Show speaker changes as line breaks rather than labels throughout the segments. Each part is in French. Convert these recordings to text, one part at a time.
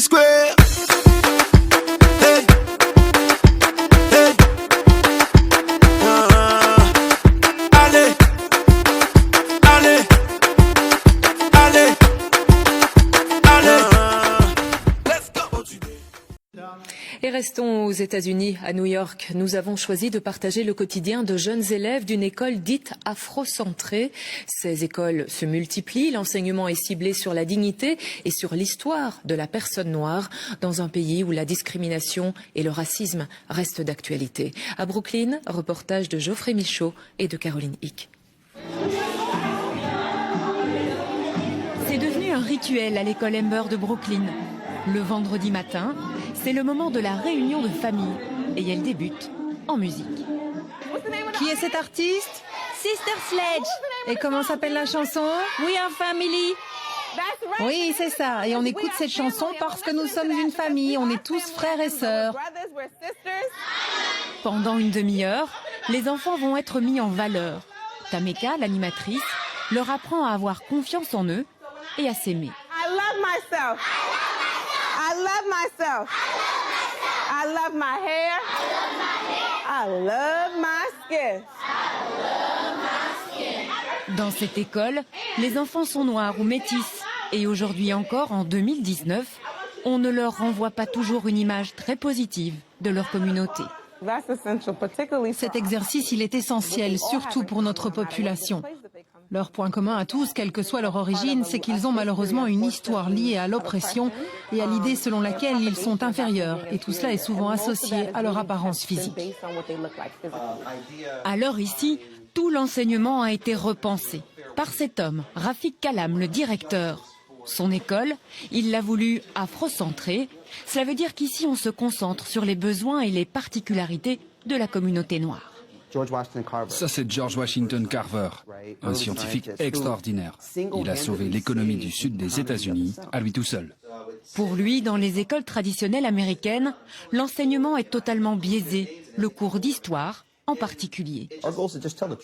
P-Square. Hey. Hey. Allez. Allez. Allez. Allez. Let's go.
Et restons aux États-Unis, à New York. Nous avons choisi de partager le quotidien de jeunes élèves d'une école dite afrocentrée. Ces écoles se multiplient, l'enseignement est ciblé sur la dignité et sur l'histoire de la personne noire dans un pays où la discrimination et le racisme restent d'actualité. À Brooklyn, reportage de Geoffrey Michaud et de Caroline Hick.
C'est devenu un rituel à l'école Amber de Brooklyn. Le vendredi matin, c'est le moment de la réunion de famille et elle débute en musique.
Qui est cet artiste? Sister Sledge. Et comment s'appelle la chanson? We Are Family. Oui, c'est ça. Et on écoute cette chanson parce que nous sommes une famille. On est tous frères et sœurs.
Pendant une demi-heure, les enfants vont être mis en valeur. Tameka, l'animatrice, leur apprend à avoir confiance en eux et à s'aimer.
I love myself. I love myself. I love my hair. I love my skin.
Dans cette école, les enfants sont noirs ou métis. Et aujourd'hui encore, en 2019, on ne leur renvoie pas toujours une image très positive de leur communauté.
Cet exercice, il est essentiel, surtout pour notre population. Leur point commun à tous, quelle que soit leur origine, c'est qu'ils ont malheureusement une histoire liée à l'oppression et à l'idée selon laquelle ils sont inférieurs. Et tout cela est souvent associé à leur apparence physique.
Alors ici, tout l'enseignement a été repensé par cet homme, Rafik Kalam, le directeur. Son école, il l'a voulu afrocentrée. Cela veut dire qu'ici, on se concentre sur les besoins et les particularités de la communauté noire.
Ça, c'est George Washington Carver, un scientifique extraordinaire. Il a sauvé l'économie du sud des États-Unis à lui tout seul.
Pour lui, dans les écoles traditionnelles américaines, l'enseignement est totalement biaisé, le cours d'histoire en particulier.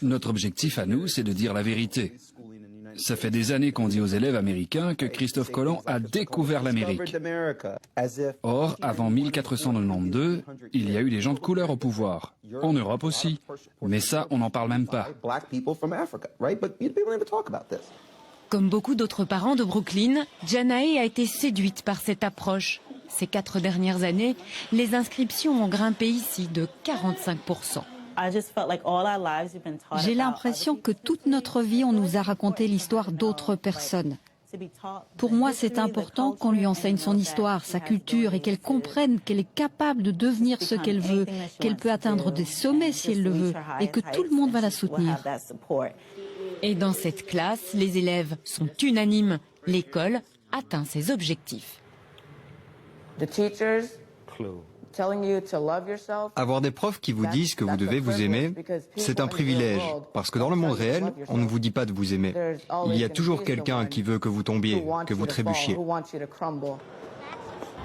Notre objectif à nous, c'est de dire la vérité. Ça fait des années qu'on dit aux élèves américains que Christophe Colomb a découvert l'Amérique. Or, avant 1492, il y a eu des gens de couleur au pouvoir. En Europe aussi. Mais ça, on n'en parle même pas.
Comme beaucoup d'autres parents de Brooklyn, Janae a été séduite par cette approche. Ces 4 dernières années, les inscriptions ont grimpé ici de 45%.
J'ai l'impression que toute notre vie, on nous a raconté l'histoire d'autres personnes. Pour moi, c'est important qu'on lui enseigne son histoire, sa culture et qu'elle comprenne qu'elle est capable de devenir ce qu'elle veut, qu'elle peut atteindre des sommets si elle le veut et que tout le monde va la soutenir.
Et dans cette classe, les élèves sont unanimes. L'école atteint ses objectifs.
Avoir des profs qui vous disent que vous devez vous aimer, c'est un privilège, parce que dans le monde réel, on ne vous dit pas de vous aimer. Il y a toujours quelqu'un qui veut que vous tombiez, que vous trébuchiez.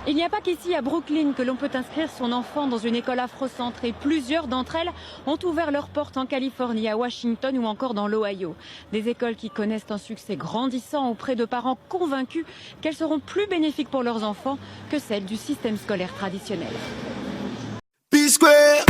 Il n'y a pas qu'ici à Brooklyn que l'on peut inscrire son enfant dans une école afrocentrée. Plusieurs d'entre elles ont ouvert leurs portes en Californie, à Washington ou encore dans l'Ohio. Des écoles qui connaissent un succès grandissant auprès de parents convaincus qu'elles seront plus bénéfiques pour leurs enfants que celles du système scolaire traditionnel.
P-Square.